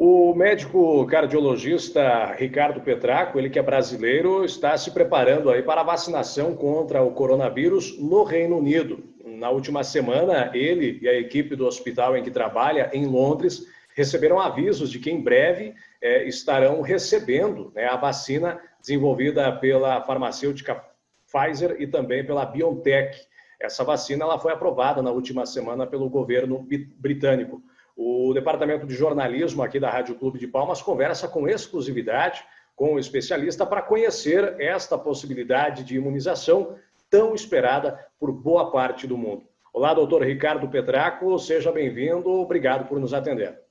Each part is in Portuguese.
O médico cardiologista Ricardo Petraco, ele que é brasileiro, está se preparando aí para a vacinação contra o coronavírus no Reino Unido. Na última semana, ele e a equipe do hospital em que trabalha, em Londres, receberam avisos de que em breve estarão recebendo, né, a vacina desenvolvida pela farmacêutica Pfizer e também pela BioNTech. Essa vacina ela foi aprovada na última semana pelo governo britânico. O departamento de jornalismo aqui da Rádio Clube de Palmas conversa com exclusividade com o especialista para conhecer esta possibilidade de imunização tão esperada por boa parte do mundo. Olá, doutor Ricardo Petraco, seja bem-vindo, obrigado por nos atender.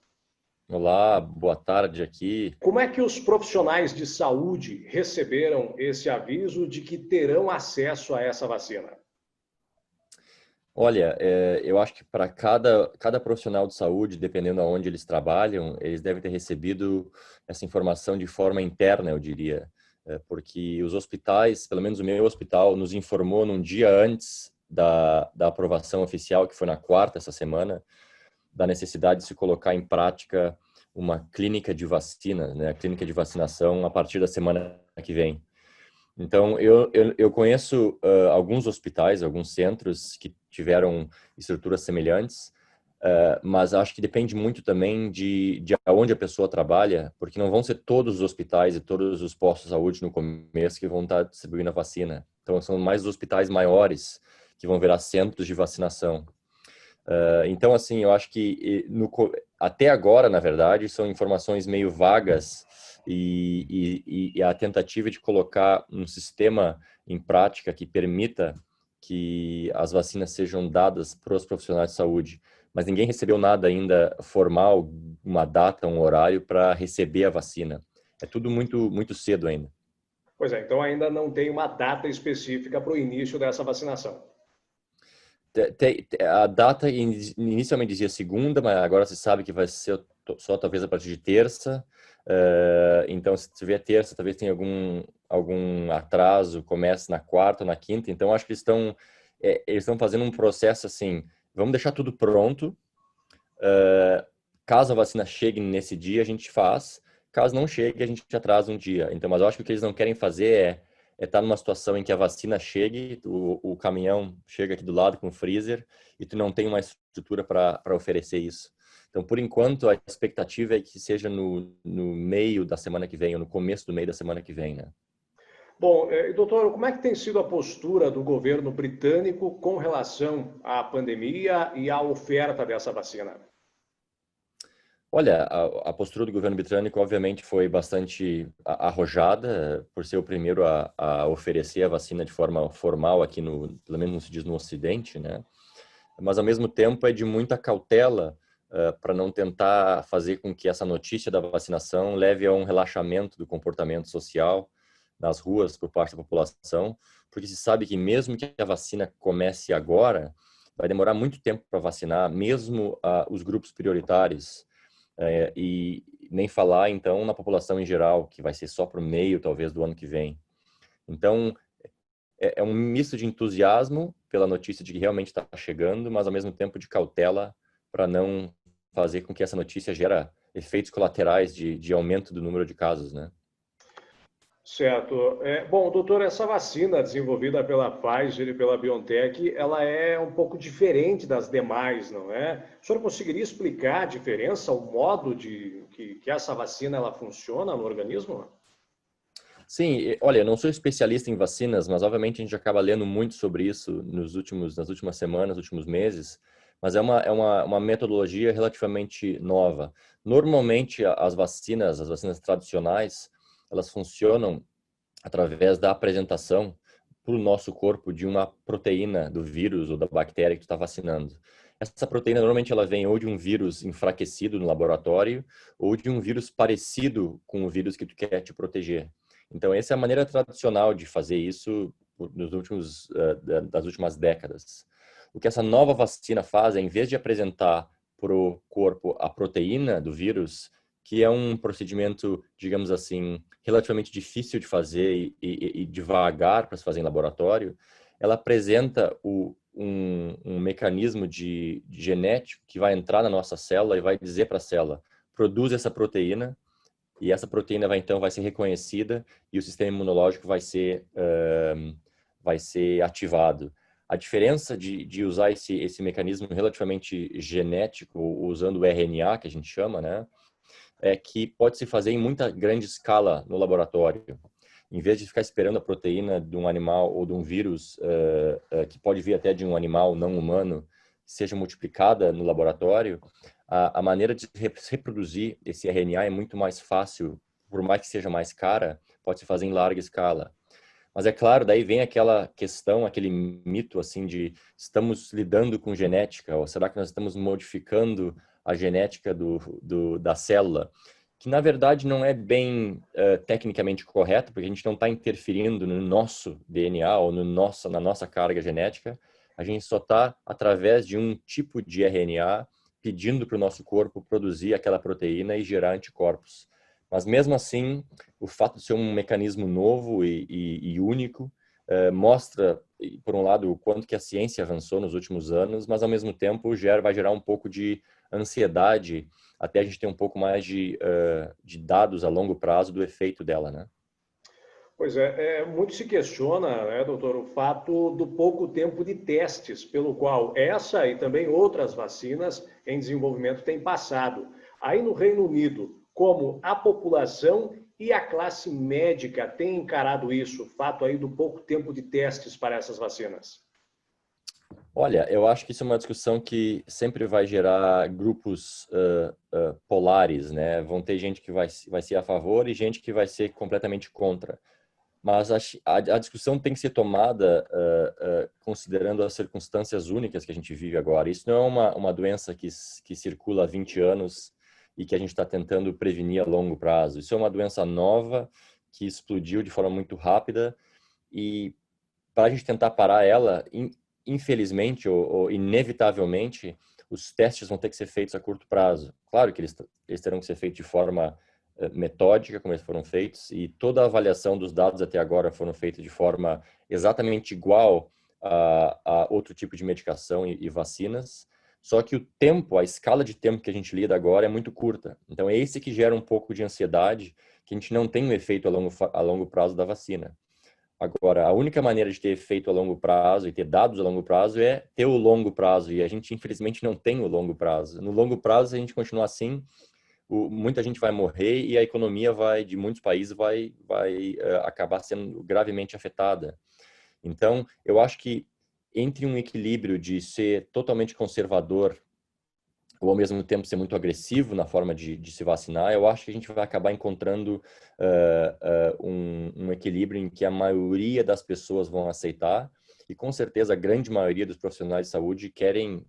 Olá, boa tarde aqui. Como é que os profissionais de saúde receberam esse aviso de que terão acesso a essa vacina? Olha, eu acho que para cada profissional de saúde, dependendo de onde eles trabalham, eles devem ter recebido essa informação de forma interna, eu diria. Porque os hospitais, pelo menos o meu hospital, nos informou num dia antes da aprovação oficial, que foi na quarta essa semana, da necessidade de se colocar em prática uma clínica de vacina, né? A clínica de vacinação a partir da semana que vem. Então, eu conheço alguns hospitais, alguns centros que tiveram estruturas semelhantes, mas acho que depende muito também de onde a pessoa trabalha, porque não vão ser todos os hospitais e todos os postos de saúde no começo que vão estar distribuindo a vacina. Então, são mais os hospitais maiores que vão virar centros de vacinação. Então, assim, eu acho que até agora, na verdade, são informações meio vagas e a tentativa de colocar um sistema em prática que permita que as vacinas sejam dadas para os profissionais de saúde. Mas ninguém recebeu nada ainda formal, uma data, um horário para receber a vacina. É tudo muito cedo ainda. Pois é, então ainda não tem uma data específica para o início dessa vacinação. A data inicialmente dizia segunda, mas agora se sabe que vai ser só talvez a partir de terça. Então, se tiver terça, talvez tenha algum atraso, comece na quarta ou na quinta. Então, acho que eles estão fazendo um processo assim, vamos deixar tudo pronto. Caso a vacina chegue nesse dia, a gente faz. Caso não chegue, a gente atrasa um dia. Então, mas eu acho que o que eles não querem fazer é estar numa situação em que a vacina chegue, o caminhão chega aqui do lado com o freezer e tu não tem uma estrutura para oferecer isso. Então, por enquanto, a expectativa é que seja no meio da semana que vem, ou no começo do meio da semana que vem, né? Bom, doutor, como é que tem sido a postura do governo britânico com relação à pandemia e à oferta dessa vacina? Olha, a postura do governo britânico, obviamente, foi bastante arrojada, por ser o primeiro a oferecer a vacina de forma formal aqui, pelo menos se diz no Ocidente, né? Mas, ao mesmo tempo, é de muita cautela para não tentar fazer com que essa notícia da vacinação leve a um relaxamento do comportamento social nas ruas por parte da população, porque se sabe que mesmo que a vacina comece agora, vai demorar muito tempo para vacinar, mesmo os grupos prioritários, e nem falar, então, na população em geral, que vai ser só para o meio, talvez, do ano que vem. Então, é um misto de entusiasmo pela notícia de que realmente está chegando, mas, ao mesmo tempo, de cautela para não fazer com que essa notícia gere efeitos colaterais de aumento do número de casos, né? Certo. Bom, doutor, essa vacina desenvolvida pela Pfizer e pela BioNTech, ela é um pouco diferente das demais, não é? O senhor conseguiria explicar a diferença, o modo de que essa vacina ela funciona no organismo? Sim, olha, eu não sou especialista em vacinas, mas obviamente a gente acaba lendo muito sobre isso nas últimas semanas, últimos meses, mas é uma metodologia relativamente nova. Normalmente as vacinas tradicionais, elas funcionam através da apresentação para o nosso corpo de uma proteína do vírus ou da bactéria que tu está vacinando. Essa proteína normalmente ela vem ou de um vírus enfraquecido no laboratório ou de um vírus parecido com o vírus que tu quer te proteger. Então essa é a maneira tradicional de fazer isso das últimas décadas. O que essa nova vacina faz é, em vez de apresentar para o corpo a proteína do vírus, que é um procedimento, digamos assim, relativamente difícil de fazer e devagar para se fazer em laboratório, ela apresenta um mecanismo de genético que vai entrar na nossa célula e vai dizer para a célula: produz essa proteína e essa proteína vai ser reconhecida e o sistema imunológico vai ser ativado. A diferença de usar esse mecanismo relativamente genético, usando o RNA, que a gente chama, né, é que pode se fazer em muita grande escala no laboratório. Em vez de ficar esperando a proteína de um animal ou de um vírus, que pode vir até de um animal não humano, seja multiplicada no laboratório, a maneira de reproduzir esse RNA é muito mais fácil, por mais que seja mais cara, pode se fazer em larga escala. Mas é claro, daí vem aquela questão, aquele mito assim de estamos lidando com genética, ou será que nós estamos modificando a genética da célula? Que na verdade não é bem tecnicamente correto, porque a gente não está interferindo no nosso DNA ou na nossa carga genética, a gente só está, através de um tipo de RNA, pedindo para o nosso corpo produzir aquela proteína e gerar anticorpos. Mas mesmo assim, o fato de ser um mecanismo novo e único mostra, por um lado, o quanto que a ciência avançou nos últimos anos, mas ao mesmo tempo vai gerar um pouco de ansiedade, até a gente ter um pouco mais de dados a longo prazo do efeito dela, né? Pois é, muito se questiona, né, doutor, o fato do pouco tempo de testes pelo qual essa e também outras vacinas em desenvolvimento têm passado. Aí no Reino Unido, como a população e a classe médica têm encarado isso, o fato aí do pouco tempo de testes para essas vacinas? Olha, eu acho que isso é uma discussão que sempre vai gerar grupos polares, né? Vão ter gente que vai ser a favor e gente que vai ser completamente contra. Mas a discussão tem que ser tomada considerando as circunstâncias únicas que a gente vive agora. Isso não é uma doença que circula há 20 anos e que a gente está tentando prevenir a longo prazo. Isso é uma doença nova que explodiu de forma muito rápida e para a gente tentar parar ela, infelizmente ou inevitavelmente, os testes vão ter que ser feitos a curto prazo. Claro que eles terão que ser feitos de forma metódica, como eles foram feitos, e toda a avaliação dos dados até agora foram feitos de forma exatamente igual a outro tipo de medicação e vacinas, só que o tempo, a escala de tempo que a gente lida agora é muito curta. Então é esse que gera um pouco de ansiedade, que a gente não tem um efeito a longo prazo da vacina. Agora, a única maneira de ter efeito a longo prazo e ter dados a longo prazo é ter o longo prazo, e a gente infelizmente não tem o longo prazo. No longo prazo, se a gente continuar assim, muita gente vai morrer e a economia de muitos países vai acabar sendo gravemente afetada. Então, eu acho que entre um equilíbrio de ser totalmente conservador ou ao mesmo tempo ser muito agressivo na forma de se vacinar, eu acho que a gente vai acabar encontrando um equilíbrio em que a maioria das pessoas vão aceitar e com certeza a grande maioria dos profissionais de saúde querem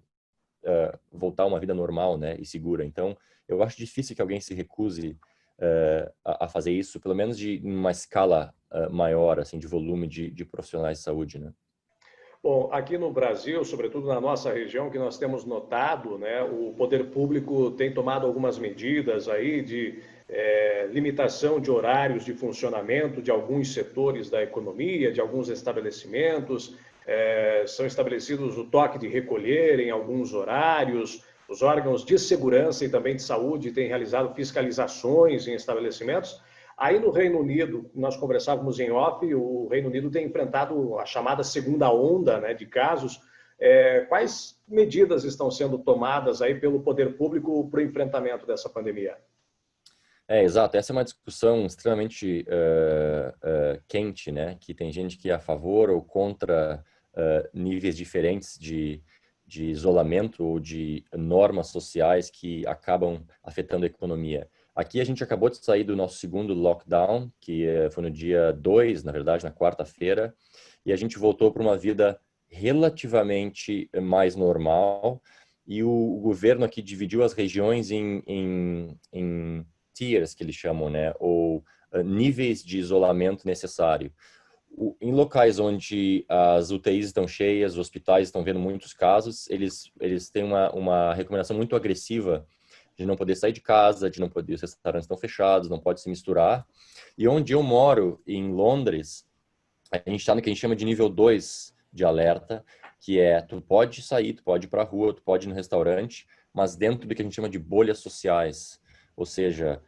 voltar a uma vida normal, né, e segura. Então, eu acho difícil que alguém se recuse a fazer isso, pelo menos de uma escala maior, assim, de volume de profissionais de saúde, né? Bom, aqui no Brasil, sobretudo na nossa região, que nós temos notado, né, o poder público tem tomado algumas medidas aí de limitação de horários de funcionamento de alguns setores da economia, de alguns estabelecimentos. São estabelecidos o toque de recolher em alguns horários. Os órgãos de segurança e também de saúde têm realizado fiscalizações em estabelecimentos. Aí no Reino Unido, nós conversávamos em off, o Reino Unido tem enfrentado a chamada segunda onda, né, de casos. Quais medidas estão sendo tomadas aí pelo poder público para o enfrentamento dessa pandemia? Exato. Essa é uma discussão extremamente quente, né? Que tem gente que é a favor ou contra níveis diferentes de isolamento ou de normas sociais que acabam afetando a economia. Aqui a gente acabou de sair do nosso segundo lockdown, que foi no dia 2, na verdade, na quarta-feira, e a gente voltou para uma vida relativamente mais normal, e o governo aqui dividiu as regiões em tiers, que eles chamam, né, ou níveis de isolamento necessário. Em locais onde as UTIs estão cheias, os hospitais estão vendo muitos casos, eles têm uma recomendação muito agressiva de não poder sair de casa, de não poder, os restaurantes estão fechados, não pode se misturar. E onde eu moro, em Londres, a gente está no que a gente chama de nível 2 de alerta, que é, tu pode sair, tu pode ir para a rua, tu pode ir no restaurante, mas dentro do que a gente chama de bolhas sociais. Ou seja,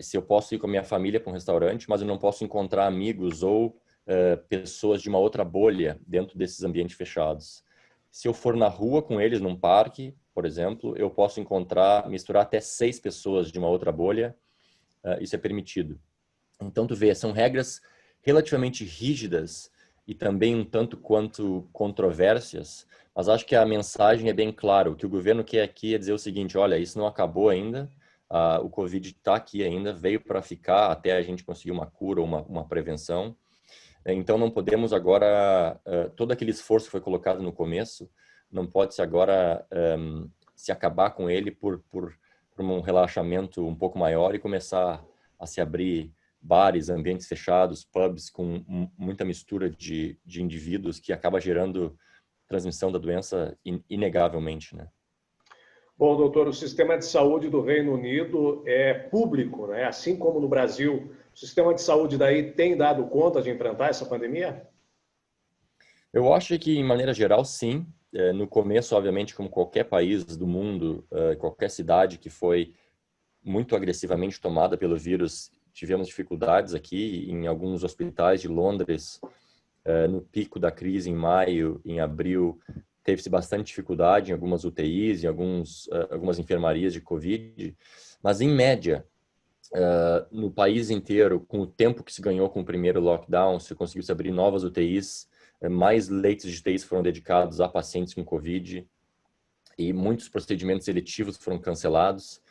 se eu posso ir com a minha família para um restaurante, mas eu não posso encontrar amigos ou pessoas de uma outra bolha dentro desses ambientes fechados. Se eu for na rua com eles, num parque, por exemplo, eu posso misturar até 6 pessoas de uma outra bolha, isso é permitido. Então, tu vê, são regras relativamente rígidas e também um tanto quanto controvérsias, mas acho que a mensagem é bem clara. O que o governo quer aqui é dizer o seguinte: olha, isso não acabou ainda, o Covid está aqui ainda, veio para ficar até a gente conseguir uma cura ou uma prevenção. Então, não podemos agora, todo aquele esforço que foi colocado no começo, não pode se agora se acabar com ele por um relaxamento um pouco maior e começar a se abrir bares, ambientes fechados, pubs com muita mistura de indivíduos que acaba gerando transmissão da doença inegavelmente, né? Bom, doutor, o sistema de saúde do Reino Unido é público, né? Assim como no Brasil. O sistema de saúde daí tem dado conta de enfrentar essa pandemia? Eu acho que, em maneira geral, sim. No começo, obviamente, como qualquer país do mundo, qualquer cidade que foi muito agressivamente tomada pelo vírus, tivemos dificuldades aqui em alguns hospitais de Londres, no pico da crise em maio, em abril, teve-se bastante dificuldade em algumas UTIs, em algumas enfermarias de Covid, mas em média, no país inteiro, com o tempo que se ganhou com o primeiro lockdown, se conseguiu se abrir novas UTIs, mais leitos de UTIs foram dedicados a pacientes com Covid e muitos procedimentos eletivos foram cancelados.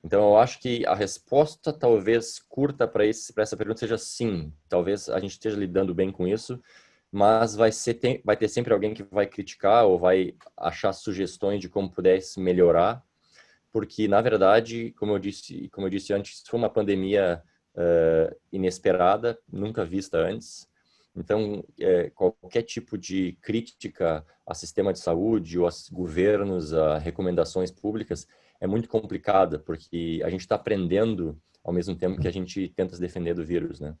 Então, eu acho que a resposta talvez curta para essa pergunta seja sim. Talvez a gente esteja lidando bem com isso, mas vai ter sempre alguém que vai criticar ou vai achar sugestões de como pudesse melhorar, porque, na verdade, como eu disse antes, foi uma pandemia inesperada, nunca vista antes. Então, qualquer tipo de crítica a sistema de saúde ou a governos, a recomendações públicas, é muito complicada, porque a gente está aprendendo ao mesmo tempo que a gente tenta se defender do vírus, né?